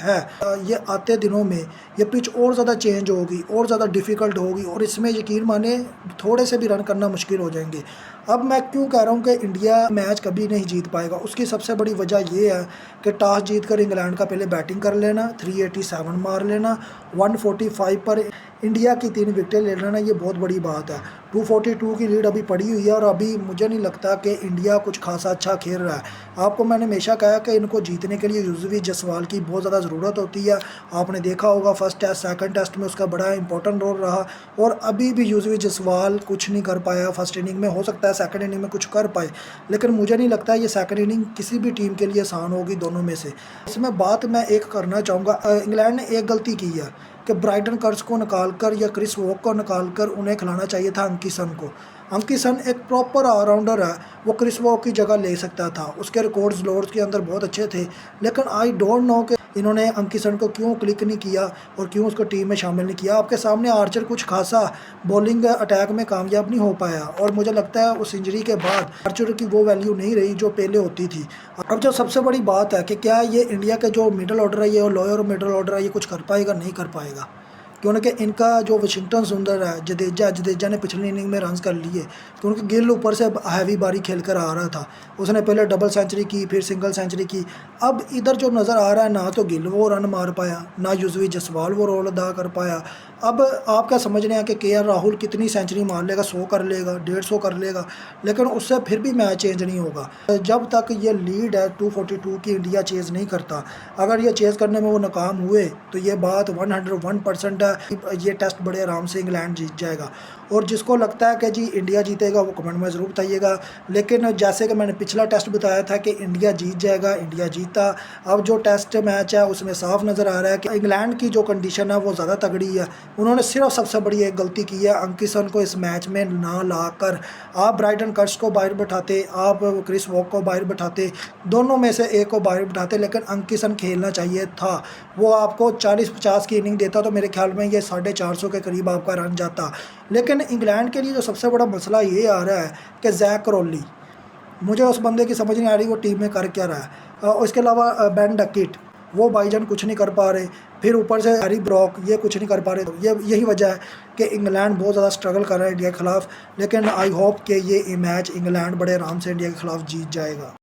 है ये आते दिनों में ये पिच और ज़्यादा चेंज होगी और ज़्यादा डिफ़िकल्ट होगी और इसमें यकीन माने थोड़े से भी रन करना मुश्किल हो जाएंगे। अब मैं क्यों कह रहा हूँ कि इंडिया मैच कभी नहीं जीत पाएगा, उसकी सबसे बड़ी वजह ये है कि टॉस जीत कर इंग्लैंड का पहले बैटिंग कर लेना, 387 मार लेना, 145 पर इंडिया की 3 विकेटें ले लेना, ये बहुत बड़ी बात है। 242 की लीड अभी पड़ी हुई है और अभी मुझे नहीं लगता कि इंडिया कुछ खासा अच्छा खेल रहा है। आपको मैंने हमेशा कहा कि इनको जीतने के लिए युजवेंद्र जायसवाल की बहुत ज़्यादा ज़रूरत होती है। आपने देखा होगा फर्स्ट टेस्ट सेकंड टेस्ट में उसका बड़ा इंपॉर्टेंट रोल रहा और अभी भी युजवेंद्र जायसवाल कुछ नहीं कर पाया फर्स्ट इनिंग में। हो सकता है सेकंड इनिंग में कुछ कर पाए, लेकिन मुझे नहीं लगता ये सेकंड इनिंग किसी भी टीम के लिए आसान होगी दोनों में से। इसमें बात मैं एक करना चाहूँगा, इंग्लैंड ने एक गलती की है कि ब्राइडन कर्स को निकाल कर या क्रिस वोक को निकाल कर उन्हें खिलाना चाहिए था अंकी सन को। अंकी सन एक प्रॉपर ऑलराउंडर है, वो क्रिस वोक की जगह ले सकता था, उसके रिकॉर्ड्स लॉर्ड्स के अंदर बहुत अच्छे थे, लेकिन आई डोंट नो कि इन्होंने अंकी सन को क्यों क्लिक नहीं किया और क्यों उसको टीम में शामिल नहीं किया। आपके सामने आर्चर कुछ खासा बॉलिंग अटैक में कामयाब नहीं हो पाया और मुझे लगता है उस इंजरी के बाद आर्चर की वो वैल्यू नहीं रही जो पहले होती थी। अब जो सबसे बड़ी बात है कि क्या ये इंडिया के जो मिडल ऑर्डर है ये और लोअर मिडल ऑर्डर है ये कुछ कर पाएगा, नहीं कर पाएगा, क्योंकि इनका जो वाशिंगटन सुंदर है, जडेजा ने पिछली इनिंग में रन्स कर लिए, क्योंकि गिल ऊपर से हैवी बारी खेल कर आ रहा था, उसने पहले डबल सेंचुरी की फिर सिंगल सेंचुरी की। अब इधर जो नज़र आ रहा है ना तो गिल वो रन मार पाया, ना युजवेंद्र जायसवाल वो रोल अदा कर पाया। अब आप क्या समझ रहे हैं कि केएल राहुल कितनी सेंचुरी मार लेगा, 100 कर लेगा, 150 कर लेगा, लेकिन उससे फिर भी मैच चेंज नहीं होगा जब तक ये लीड है 242 की इंडिया चेज़ नहीं करता। अगर ये चेज़ करने में वो नाकाम हुए तो ये बात 101% है, ये टेस्ट बड़े आराम से इंग्लैंड जीत जाएगा। और जिसको लगता है कि जी इंडिया जीतेगा वो कमेंट में ज़रूर बताइएगा, लेकिन जैसे कि मैंने पिछला टेस्ट बताया था कि इंडिया जीत जाएगा, इंडिया जीता। अब जो टेस्ट मैच है उसमें साफ नज़र आ रहा है कि इंग्लैंड की जो कंडीशन है वो ज़्यादा तगड़ी है। उन्होंने सिर्फ सबसे बड़ी एक गलती की है, अंकी सन को इस मैच में ना लाकर आप ब्राइडन कर्स को बाहर बैठाते, आप क्रिस वोक को बाहर बैठाते, दोनों में से एक को बाहर बैठाते, लेकिन अंकी सन खेलना चाहिए था। वो आपको 40-50 की इनिंग देता तो मेरे ख्याल में ये 450 के करीब आपका रन जाता। लेकिन इंग्लैंड के लिए जो सबसे बड़ा मसला ये आ रहा है कि जैक क्रॉली, मुझे उस बंदे की समझ नहीं आ रही वो टीम में कर क्या रहा है। और इसके अलावा बेन डकिट, वो भाईजान कुछ नहीं कर पा रहे, फिर ऊपर से हैरी ब्रॉक ये कुछ नहीं कर पा रहे। ये यही वजह है कि इंग्लैंड बहुत ज़्यादा स्ट्रगल कर रहा है इंडिया के ख़िलाफ़, लेकिन आई होप कि ये मैच इंग्लैंड बड़े आराम से इंडिया के ख़िलाफ़ जीत जाएगा।